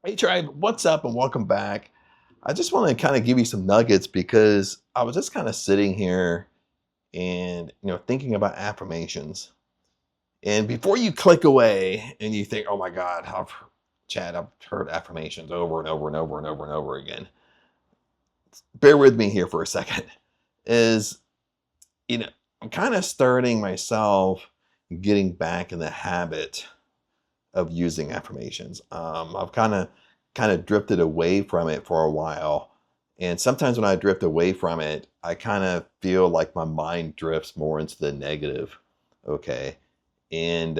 Hey Tribe, what's up and welcome back. I just want to kind of give you some nuggets because I was just kind of sitting here and thinking about affirmations. And before you click away and you think, "Oh my God, I've heard affirmations over and over and over and over and over again." Bear with me here for a second. Is you know I'm kind of starting myself getting back in the habit of using affirmations. I've kind of drifted away from it for a while, and sometimes when I drift away from it, I kind of feel like my mind drifts more into the negative. Okay, and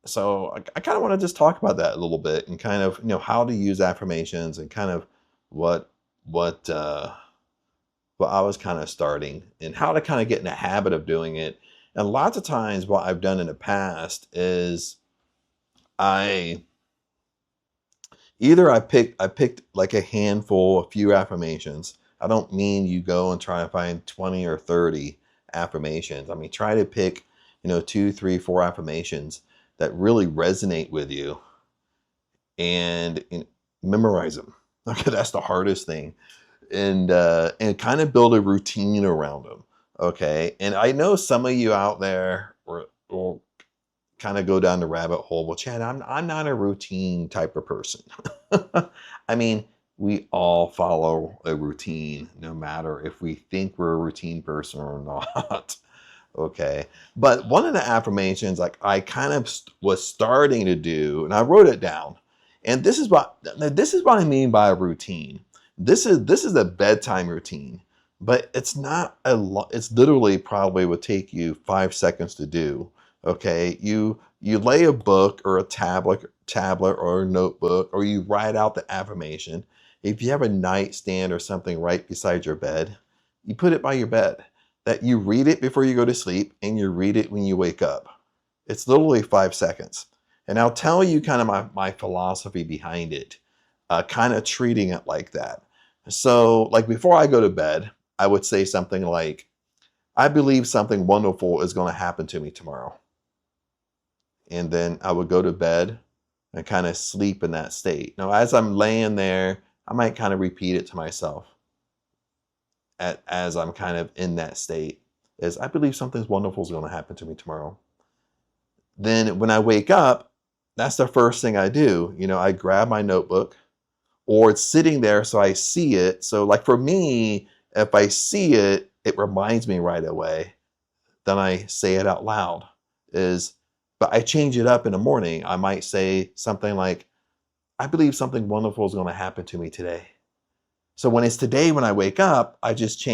so I kind of want to just talk about that a little bit and kind of how to use affirmations and kind of what what uh, what I was kind of starting and how to kind of get in the habit of doing it. And lots of times, what I've done in the past is I I picked like a handful, a few affirmations. I don't mean you go and try to find 20 or 30 affirmations. I mean, try to pick, two, three, four affirmations that really resonate with you and memorize them. Okay, that's the hardest thing. And kind of build a routine around them. Okay. And I know some of you out there will kind of go down the rabbit hole. Well, Chad, I'm not a routine type of person. I mean, we all follow a routine, no matter if we think we're a routine person or not. Okay. But one of the affirmations, like I kind of was starting to do, and I wrote it down. And this is what I mean by a routine. This is a bedtime routine, but it's not a lot. It's literally probably would take you 5 seconds to do. Okay, you lay a book or a tablet or a notebook, or you write out the affirmation. If you have a nightstand or something right beside your bed, you put it by your bed. That you read it before you go to sleep and you read it when you wake up. It's literally 5 seconds. And I'll tell you kind of my philosophy behind it, kind of treating it like that. So, like before I go to bed, I would say something like, I believe something wonderful is going to happen to me tomorrow. And then I would go to bed and kind of sleep in that state. Now, as I'm laying there, I might kind of repeat it to myself as I'm kind of in that state is I believe something wonderful is going to happen to me tomorrow. Then when I wake up, that's the first thing I do. I grab my notebook or it's sitting there so I see it. So like for me, if I see it, it reminds me right away. Then I say it out loud but I change it up in the morning. I might say something like, I believe something wonderful is going to happen to me today. So when it's today, when I wake up, I just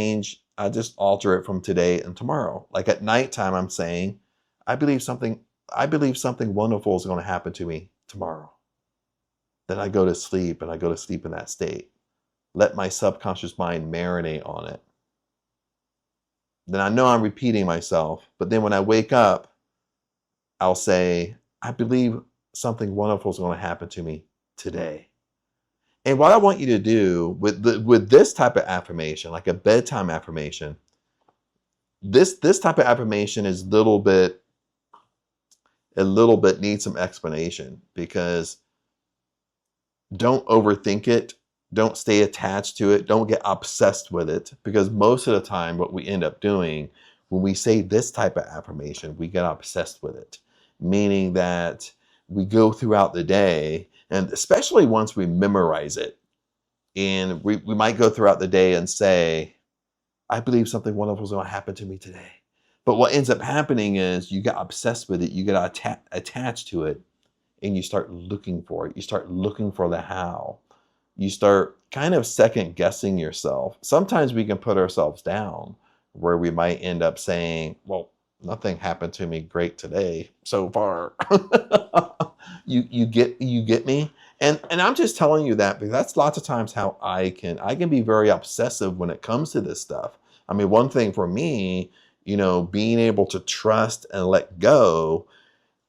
alter it from today and tomorrow. Like at nighttime, I'm saying, I believe something, I believe something wonderful is going to happen to me tomorrow. Then I go to sleep and I go to sleep in that state. Let my subconscious mind marinate on it. Then I know I'm repeating myself, but then when I wake up, I'll say, I believe something wonderful is going to happen to me today. And what I want you to do with this type of affirmation, like a bedtime affirmation, this type of affirmation is a little bit needs some explanation because don't overthink it. Don't stay attached to it. Don't get obsessed with it because most of the time what we end up doing when we say this type of affirmation, we get obsessed with it, meaning that we go throughout the day, and especially once we memorize it, and we might go throughout the day and say, I believe something wonderful is going to happen to me today. But what ends up happening is you get obsessed with it, you get attached to it, and you start looking for it. You start looking for the how. You start kind of second guessing yourself. Sometimes we can put ourselves down where we might end up saying, well, nothing happened to me great today so far. you get me? And I'm just telling you that because that's lots of times how I can be very obsessive when it comes to this stuff. I mean, one thing for me, being able to trust and let go,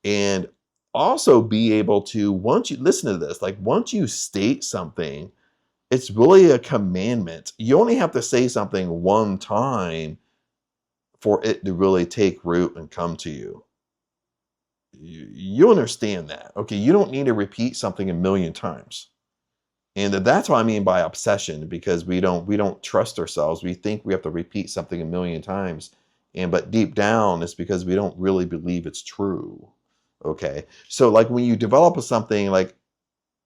and also be able to, once you listen to this, like once you state something, it's really a commandment. You only have to say something one time for it to really take root and come to you. You understand that. Okay, you don't need to repeat something a million times. And that's what I mean by obsession, because we don't trust ourselves. We think we have to repeat something a million times. But deep down it's because we don't really believe it's true. Okay. So like when you develop something like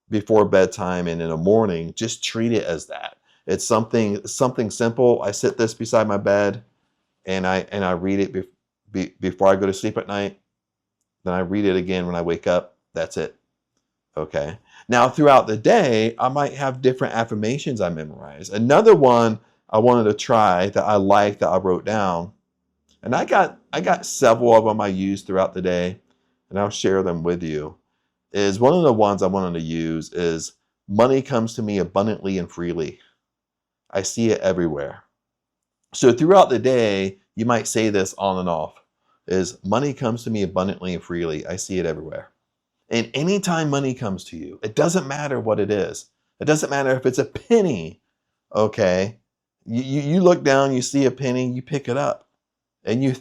before bedtime and in the morning, just treat it as that. It's something simple. I sit this beside my bed and I read it before I go to sleep at night. Then I read it again when I wake up. That's it. Okay. Now, throughout the day, I might have different affirmations I memorize. Another one I wanted to try that I like that I wrote down, and I got several of them I use throughout the day, and I'll share them with you. Is one of the ones I wanted to use is money comes to me abundantly and freely. I see it everywhere. So throughout the day, you might say this on and off. Is money comes to me abundantly and freely. I see it everywhere. And anytime money comes to you, it doesn't matter what it is. It doesn't matter if it's a penny, okay? You look down, you see a penny, you pick it up. And you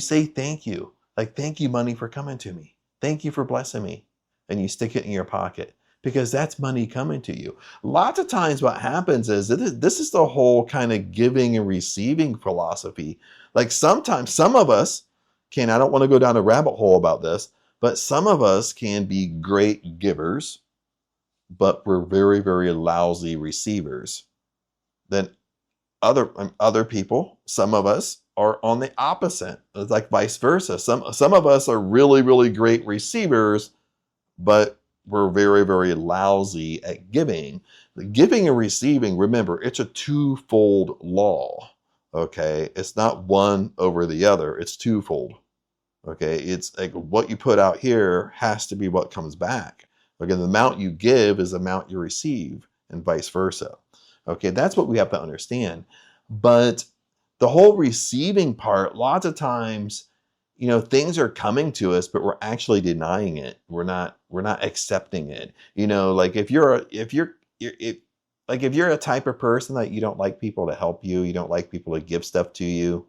say thank you. Like, thank you, money, for coming to me. Thank you for blessing me. And you stick it in your pocket because that's money coming to you. Lots of times what happens is this is the whole kind of giving and receiving philosophy. Like sometimes some of us I don't want to go down a rabbit hole about this, but some of us can be great givers, but we're very, very lousy receivers. Then other people, some of us are on the opposite. It's like vice versa. Some of us are really, really great receivers, but we're very, very lousy at giving. The giving and receiving, remember, it's a twofold law. Okay, it's not one over the other. It's twofold. Okay, it's like what you put out here has to be what comes back. Okay, the amount you give is the amount you receive, and vice versa. Okay, that's what we have to understand. But the whole receiving part, lots of times, things are coming to us, but we're actually denying it. We're not accepting it. Like if you're a type of person that you don't like people to help you, you don't like people to give stuff to you,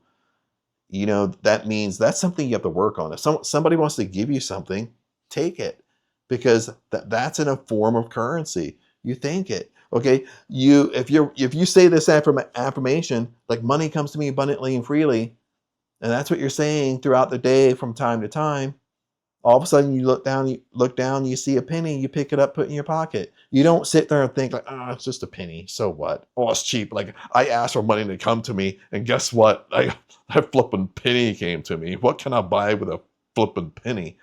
that means that's something you have to work on. If somebody wants to give you something, take it, because that's in a form of currency. You thank it. Okay, if you say this affirmation, like money comes to me abundantly and freely, and that's what you're saying throughout the day from time to time, all of a sudden you look down, you see a penny, you pick it up, put it in your pocket. You don't sit there and think like, oh, it's just a penny, so what? Oh, it's cheap. Like, I asked for money to come to me, and guess what? A flippin' penny came to me. What can I buy with a flippin' penny?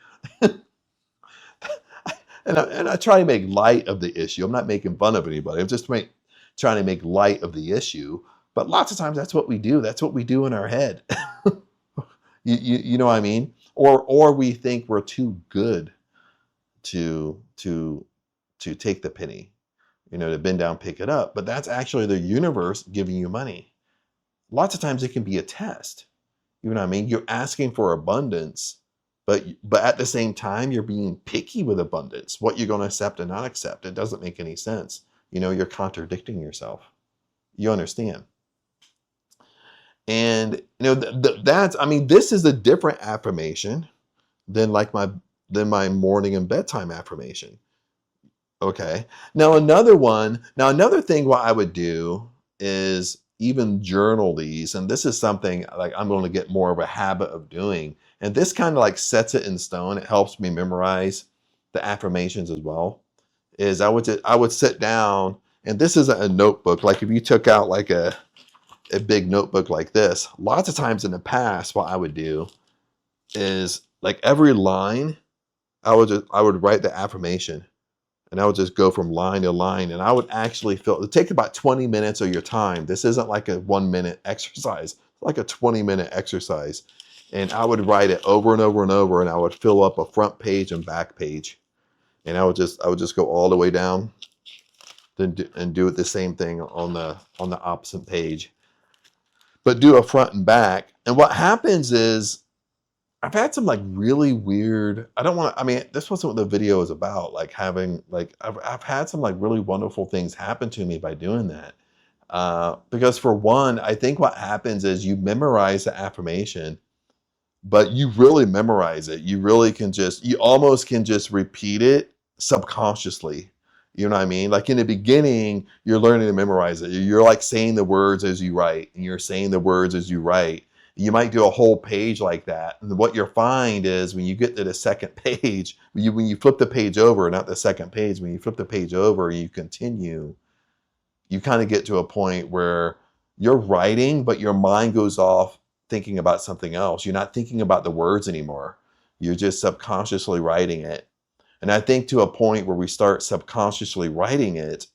And I try to make light of the issue. I'm not making fun of anybody. I'm just trying to make light of the issue. But lots of times that's what we do. That's what we do in our head. You know what I mean? Or we think we're too good to take the penny, to bend down, pick it up. But that's actually the universe giving you money. Lots of times it can be a test. You know what I mean? You're asking for abundance, but at the same time, you're being picky with abundance. What you're going to accept and not accept. It doesn't make any sense. You're contradicting yourself. You understand? And this is a different affirmation than my morning and bedtime affirmation. Okay. Now another thing what I would do is even journal these, and this is something like I'm going to get more of a habit of doing. And this kind of like sets it in stone. It helps me memorize the affirmations as well. Is I would sit down, and this isn't a notebook. Like if you took out like a big notebook like this, lots of times in the past, what I would do is like every line, I would write the affirmation, and I would just go from line to line, and I would actually it take about 20 minutes of your time. This isn't like a 1-minute exercise, it's like a 20-minute exercise. And I would write it over and over and over, and I would fill up a front page and back page. And I would just go all the way down, and do it the same thing on the opposite page. But do a front and back. And what happens is I've had some like really weird, this wasn't what the video is about. Like having I've had some like really wonderful things happen to me by doing that. Because for one, I think what happens is you memorize the affirmation. but you really memorize it. You really can just, you almost can just repeat it subconsciously. You know what I mean? Like in the beginning, you're learning to memorize it. You're like saying the words as you write, and you're saying the words as you write. You might do a whole page like that. And what you'll find is when you get to the second page, when you flip the page over, not the second page, when you flip the page over and you continue, you kind of get to a point where you're writing, but your mind goes off thinking about something else. You're not thinking about the words anymore. You're just subconsciously writing it. And I think to a point where we start subconsciously writing it,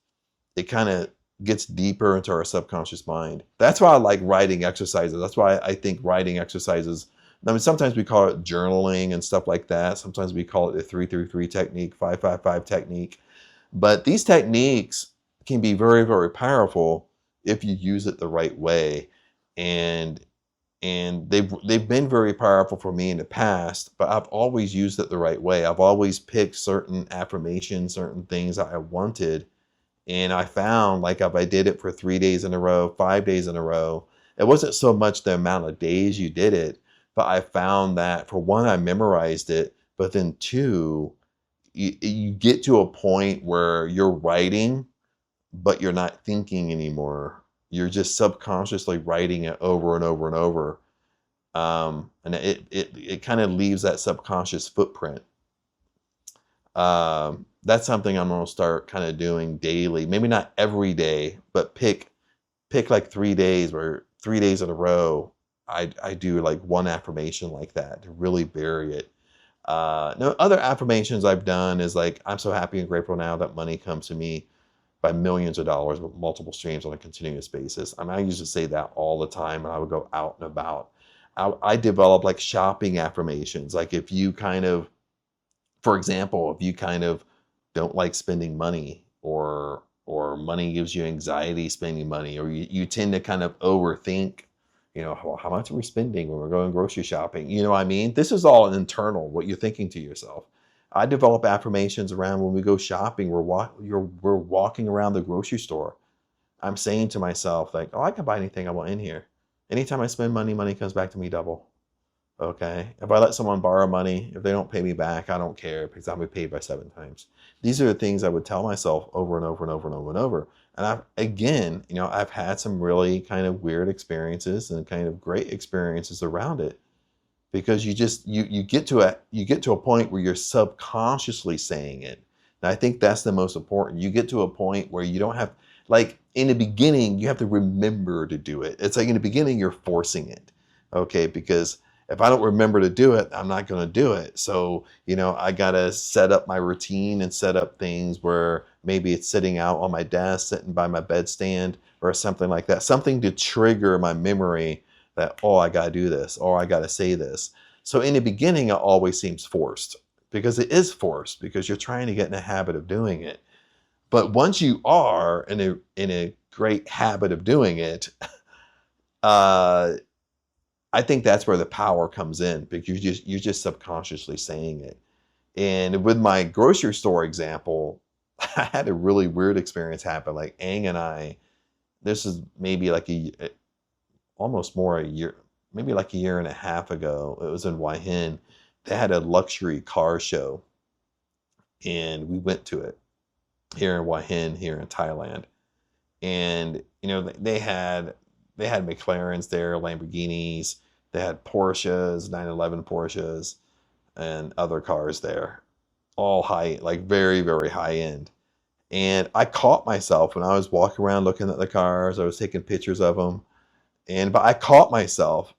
it kind of gets deeper into our subconscious mind. That's why I like writing exercises. That's why I think writing exercises, I mean, sometimes we call it journaling and stuff like that. Sometimes we call it the 3-3-3 technique, 5-5-5 technique. But these techniques can be very, very powerful if you use it the right way. And they've been very powerful for me in the past, but I've always used it the right way. I've always picked certain affirmations, certain things that I wanted. And I found like if I did it for 3 days in a row, 5 days in a row, it wasn't so much the amount of days you did it, but I found that for one, I memorized it, but then two, you get to a point where you're writing, but you're not thinking anymore. You're just subconsciously writing it over and over and over. And it kind of leaves that subconscious footprint. That's something I'm going to start kind of doing daily. Maybe not every day, but pick like 3 days where 3 days in a row, I do like one affirmation like that to really bury it. No, other affirmations I've done is like, I'm so happy and grateful now that money comes to me by millions of dollars with multiple streams on a continuous basis. I mean, I used to say that all the time when I would go out and about. I developed like shopping affirmations. Like if you kind of, for example, if you kind of don't like spending money, or money gives you anxiety spending money, or you tend to kind of overthink, well, how much are we spending when we're going grocery shopping? You know what I mean? This is all internal, what you're thinking to yourself. I develop affirmations around when we go shopping. We're walking around the grocery store. I'm saying to myself, like, oh, I can buy anything I want in here. Anytime I spend money, money comes back to me double. Okay. If I let someone borrow money, if they don't pay me back, I don't care because I'll be paid by 7 times. These are the things I would tell myself over and over and over and over and over. And I've had some really kind of weird experiences and kind of great experiences around it, because you get to a point where you're subconsciously saying it. And I think that's the most important. You get to a point where you don't have, like in the beginning, you have to remember to do it. It's like in the beginning, you're forcing it. Okay. Because if I don't remember to do it, I'm not going to do it. So, I got to set up my routine and set up things where maybe it's sitting out on my desk, sitting by my bedstand or something like that. Something to trigger my memory that, oh, I got to do this, or I got to say this. So in the beginning, it always seems forced, because it is forced because you're trying to get in a habit of doing it. But once you are in a great habit of doing it, I think that's where the power comes in, because you're just subconsciously saying it. And with my grocery store example, I had a really weird experience happen. Like Ang and I, this is maybe like almost more a year, maybe like a year and a half ago. It was in Waihin. They had a luxury car show, and we went to it here in Waihin, here in Thailand. And they had McLarens there, Lamborghinis. They had Porsches, 911 Porsches, and other cars there, all high, like very, very high end. And I caught myself when I was walking around looking at the cars. I was taking pictures of them, but I caught myself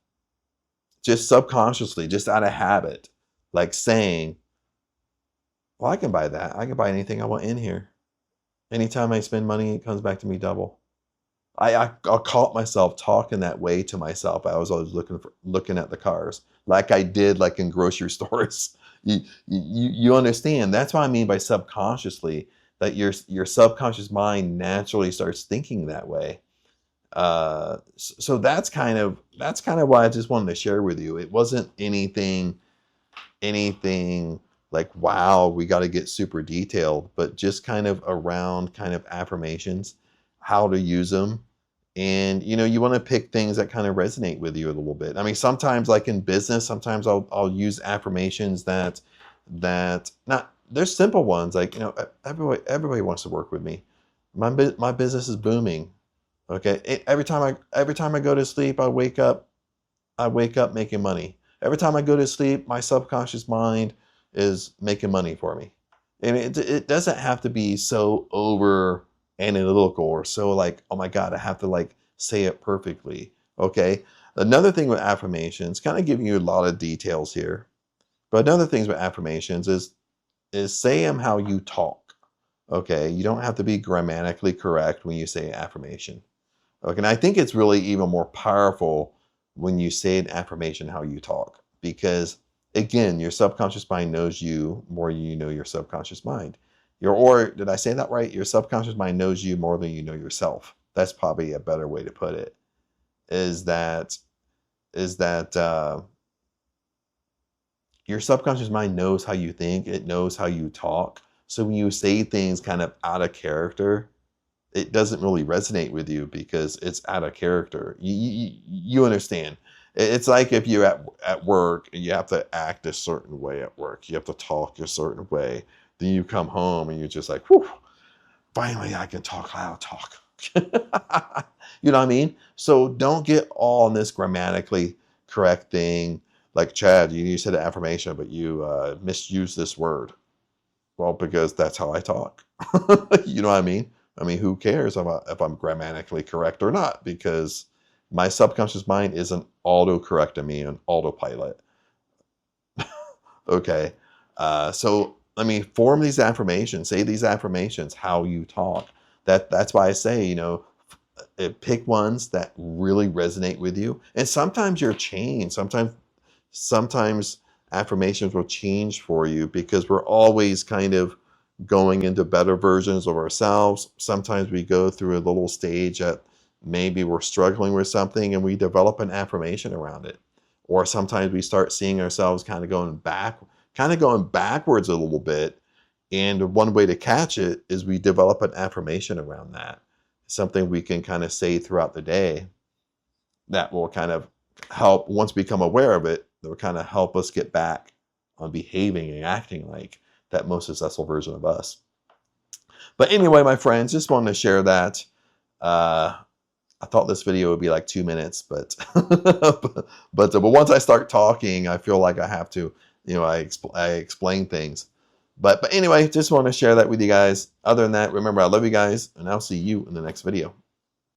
just subconsciously, just out of habit, like saying, well, I can buy that. I can buy anything I want in here. Anytime I spend money, it comes back to me double. I caught myself talking that way to myself. I was always looking at the cars like I did like in grocery stores. You understand? That's what I mean by subconsciously, that your subconscious mind naturally starts thinking that way. So that's kind of why I just wanted to share with you. It wasn't anything like, wow, we got to get super detailed, but just kind of around kind of affirmations, how to use them, And you want to pick things that kind of resonate with you a little bit. I mean, sometimes like in business, sometimes I'll use affirmations that not, there's simple ones like, everybody wants to work with me. My business is booming. Okay. Every time I go to sleep, I wake up making money. Every time I go to sleep, my subconscious mind is making money for me. And it doesn't have to be so over analytical or so like, oh my God, I have to like say it perfectly. Okay. Another thing with affirmations, kind of giving you a lot of details here, but another thing with affirmations is say them how you talk. Okay. You don't have to be grammatically correct when you say an affirmation. Okay. And I think it's really even more powerful when you say an affirmation how you talk, because again, your subconscious mind knows you more than you know your subconscious mind. Or did I say that right? Your subconscious mind knows you more than you know yourself. That's probably a better way to put it. Is that your subconscious mind knows how you think. It knows how you talk. So when you say things kind of out of character, it doesn't really resonate with you because it's out of character. You understand. It's like if you're at work and you have to act a certain way at work. You have to talk a certain way. Then you come home and you're just like, whew, finally I can talk how I talk. You know what I mean? So don't get all in this grammatically correct thing. Like, Chad, you said an affirmation, but you misused this word. Well, because that's how I talk. You know what I mean? I mean, who cares if I'm grammatically correct or not? Because my subconscious mind isn't auto-correcting me on autopilot. Okay. So, I mean, form these affirmations. Say these affirmations, how you talk. That's why I say, pick ones that really resonate with you. And sometimes you're changed. Sometimes affirmations will change for you because we're always kind of going into better versions of ourselves. Sometimes we go through a little stage that maybe we're struggling with something and we develop an affirmation around it. Or sometimes we start seeing ourselves kind of going backwards a little bit. And one way to catch it is we develop an affirmation around that. Something we can kind of say throughout the day that will kind of help, once we become aware of it, that will kind of help us get back on behaving and acting like that most successful version of us. But anyway, my friends, just wanted to share that. I thought this video would be like 2 minutes, but but once I start talking, I feel like I have to, I explain things. But anyway, just want to share that with you guys. Other than that, remember, I love you guys, and I'll see you in the next video.